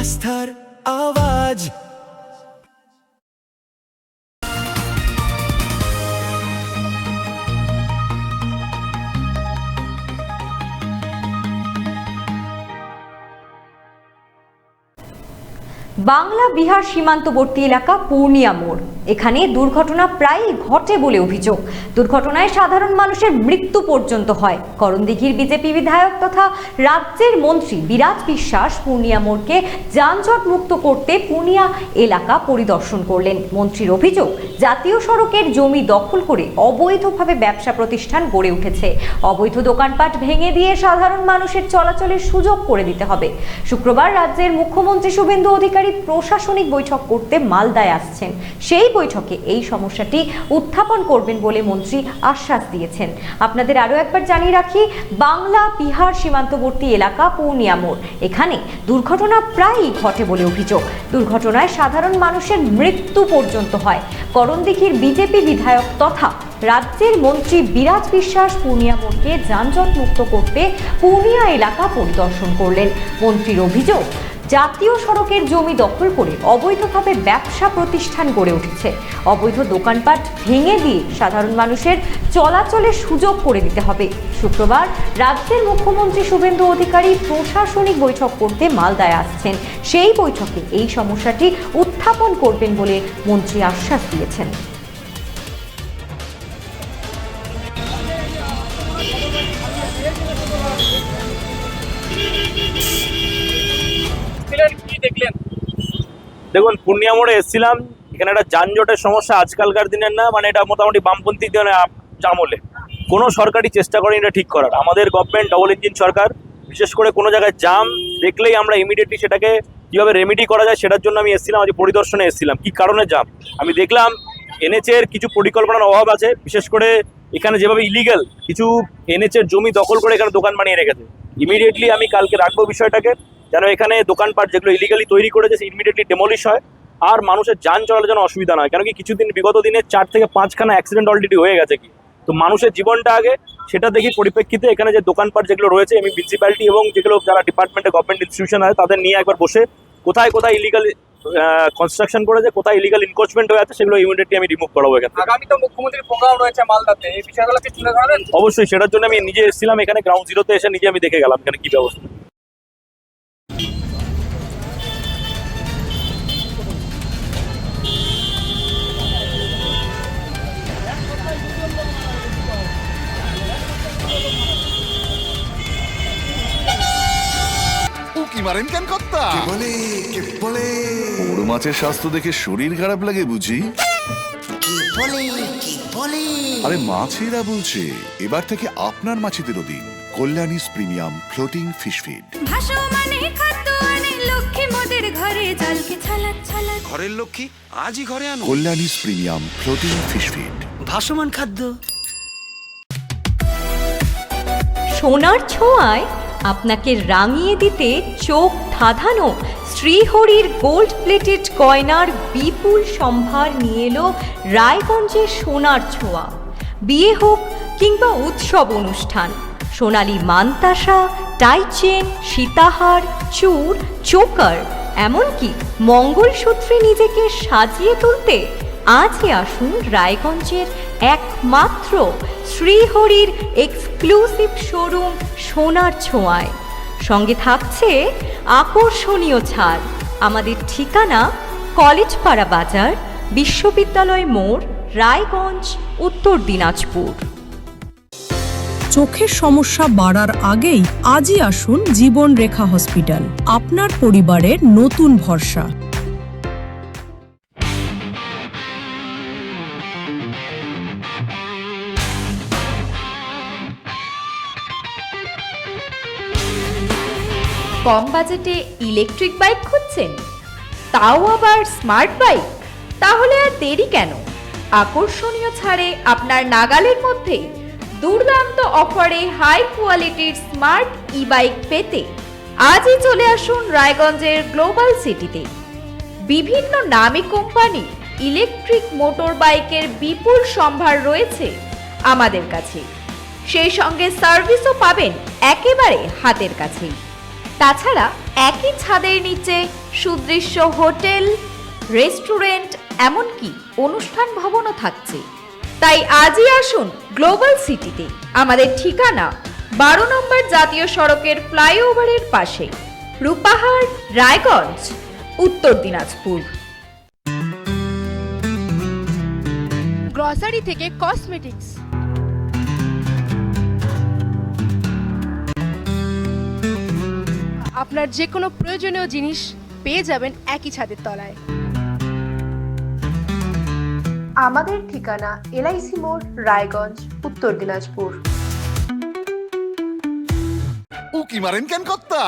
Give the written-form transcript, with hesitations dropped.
আস্থার আওয়াজ। বাংলা বিহার সীমান্তবর্তী এলাকা পূর্ণিয়া মোড়, এখানে দুর্ঘটনা প্রায়ই ঘটে বলে অভিযোগ। দুর্ঘটনায় সাধারণ মানুষের মৃত্যু পর্যন্ত হয়। করণদিঘির বিজেপি বিধায়ক তথা রাজ্যের মন্ত্রী বিরাজ বিশ্বাস পূর্ণিয়া মোড়কে যানজট মুক্ত করতে পূর্ণিয়া এলাকা পরিদর্শন করলেন। মন্ত্রীর অভিযোগ, জাতীয় সড়কের জমি দখল করে অবৈধভাবে ব্যবসা প্রতিষ্ঠান গড়ে উঠেছে। অবৈধ দোকানপাট ভেঙে দিয়ে সাধারণ মানুষের চলাচলের সুযোগ করে দিতে হবে। শুক্রবার রাজ্যের মুখ্যমন্ত্রী শুভেন্দু অধিকারী প্রশাসনিক বৈঠক করতে মালদায় আসছেন। সেই বৈঠকে এই সমস্যাটি উত্থাপন করবেন বলে মন্ত্রী আশ্বাস দিয়েছেন। আপনাদের আরো একবার জানিয়ে রাখি, বাংলা বিহার সীমান্তবর্তী এলাকা পূর্ণিয়া মোড়, এখানে দুর্ঘটনা প্রায়ই ঘটে বলে অভিযোগ। দুর্ঘটনায় সাধারণ মানুষের মৃত্যু পর্যন্ত হয়। করণদিঘির বিজেপি বিধায়ক তথা রাজ্যের মন্ত্রী বিরাজ বিশ্বাস পূর্ণিয়া মোড়কে যানজট মুক্ত করতে পূর্ণিয়া এলাকা পরিদর্শন করলেন। মন্ত্রীর অভিযোগ, জাতীয় সড়কের জমি দখল করে অবৈধভাবে ব্যবসা প্রতিষ্ঠান গড়ে উঠেছে। অবৈধ দোকানপাট ভেঙে দিয়ে সাধারণ মানুষের চলাচলের সুযোগ করে দিতে হবে। শুক্রবার রাজ্যের মুখ্যমন্ত্রী শুভেন্দু অধিকারী প্রশাসনিক বৈঠক করতে মালদায় আসছেন। সেই বৈঠকে এই সমস্যাটি উত্থাপন করবেন বলে মন্ত্রী আশ্বাস দিয়েছেন। দেখুন, পূর্ণিয়া মোড়ে এসেছিলাম, এখানে একটা যানজটের সমস্যা আজকালকার দিনের না, মানে এটা মোটামুটি বামপন্থী আমলে কোনো সরকারি চেষ্টা করেনি এটা ঠিক করার। আমাদের গভর্নমেন্ট ডবল ইঞ্জিন সরকার, বিশেষ করে কোনো জায়গায় জাম দেখলেই আমরা ইমিডিয়েটলি সেটাকে কীভাবে রেমেডি করা যায় সেটার জন্য আমি এসেছিলাম। আজ পরিদর্শনে এসেছিলাম কী কারণে জাম আমি দেখলাম। এনএচের কিছু পরিকল্পনার অভাব আছে, বিশেষ করে এখানে যেভাবে ইলিগাল কিছু এনএচের জমি দখল করে এখানে দোকান বানিয়ে রেখেছে। ইমিডিয়েটলি আমি কালকে রাখবো বিষয়টাকে, যেন এখানে দোকানপাট যেগুলো ইলিগালি তৈরি করেছে সে ইমিডিয়েটলি ডেমলিশ হয়, আর মানুষের যান চলার জন্য অসুবিধা নয়। কেন কি কিছুদিন বিগত দিনে 4 থেকে 5খানা অ্যাক্সিডেন্ট অলরেডি হয়ে গেছে। কি তো মানুষের জীবনটা আগে, সেটা দেখি পরিপ্রেক্ষিতে এখানে যে দোকানপাট যেগুলো রয়েছে আমি মিউনিসিপ্যালিটি এবং যেগুলো যারা ডিপার্টমেন্টে গভর্নমেন্ট ইনস্টিটিউশন আছে তাদের নিয়ে একবার বসে কোথায় কোথায় ইলিগাল কনস্ট্রাকশন করেছে, কোথায় ইলিগাল এনক্রোচমেন্ট হয়ে আছে সেগুলো ইমিডিয়েটলি আমি রিমুভ করাবো এখান থেকে। আগামী তো মুখ্যমন্ত্রীর প্রোগ্রাম রয়েছে মালদাতে, এই বিষয়গুলো কি তুলে ধরবেন? অবশ্যই, সেটার জন্য আমি নিজে এসেছিলাম এখানে, গ্রাউন্ড জিরোতে এসে নিজে আমি দেখে গেলাম এখানে কি ব্যবস্থা। মারেন কেন কর্তা? কে বলে বড় মাছের স্বাস্থ্য দেখে শরীর খারাপ লাগে বুঝি? কি বলে আরে মাছেরা বলছে, এবার থেকে আপনার মাছেদেরও দিন কল্যাণীস প্রিমিয়াম ফ্লোটিং ফিশ ফিড। ঘরের লক্ষ্মী আজই ঘরে আনো কল্যাণীস প্রিমিয়াম ফ্লোটিং ফিশ ফিড, ভাসমান খাদ্য। সোনার ছোঁয়ায় আপনাকে রাঙিয়ে দিতে চোখ ধাঁধানো শ্রীহরির গোল্ড প্লেটেড গয়নার বিপুল সম্ভার নিয়ে এলো রায়গঞ্জের সোনার ছোঁয়া। বিয়ে হোক কিংবা উৎসব অনুষ্ঠান, সোনালি মানতাসা, টাইচেন, সীতাহার, চূড়, চোকার, এমনকি মঙ্গলসূত্রে নিজেকে সাজিয়ে তুলতে আজই আসুন রায়গঞ্জের একমাত্র শ্রীহরির এক্সক্লুসিভ শোরুম সোনার ছোঁয়ায়। সঙ্গে থাকছে আকর্ষণীয় ছাড়। আমাদের ঠিকানা কলেজপাড়া বাজার, বিশ্ববিদ্যালয় মোড়, রায়গঞ্জ, উত্তর দিনাজপুর। চোখের সমস্যা বাড়ার আগেই আজই আসুন জীবন রেখা হসপিটাল, আপনার পরিবারের নতুন ভরসা। কম বাজেটে ইলেকট্রিক বাইক খুঁজছেন, তাও আবার স্মার্ট বাইক? তাহলে আর দেরি কেন? আকর্ষণীয় ছাড়ে আপনার নাগালের মধ্যেই দুর্দান্ত অফারে হাই কোয়ালিটির স্মার্ট ই বাইক পেতে আজই চলে আসুন রায়গঞ্জের গ্লোবাল সিটিতে। বিভিন্ন নামী কোম্পানি ইলেকট্রিক মোটর বাইকের বিপুল সম্ভার রয়েছে আমাদের কাছে। সেই সঙ্গে সার্ভিসও পাবেন একেবারে হাতের কাছেই। তাছাড়া একই ছাদের নিচে সুদৃশ্য হোটেল, রেস্টুরেন্ট, এমনকি অনুষ্ঠান ভবনও থাকছে। তাই আজই আসুন গ্লোবাল সিটিতে। আমাদের ঠিকানা 12 নম্বর জাতীয় সড়কের ফ্লাইওভারের পাশে, রূপাহার, রায়গঞ্জ, উত্তর দিনাজপুর। গ্রসারি থেকে কসমেটিক্স, আপনার যে কোনো প্রয়োজনীয় জিনিস পেয়ে যাবেন একই ছাদের তলায়। আমাদের ঠিকানা LIC মোড়, রায়গঞ্জ, উত্তর দিনাজপুর। উকি মারেন কেন কর্তা?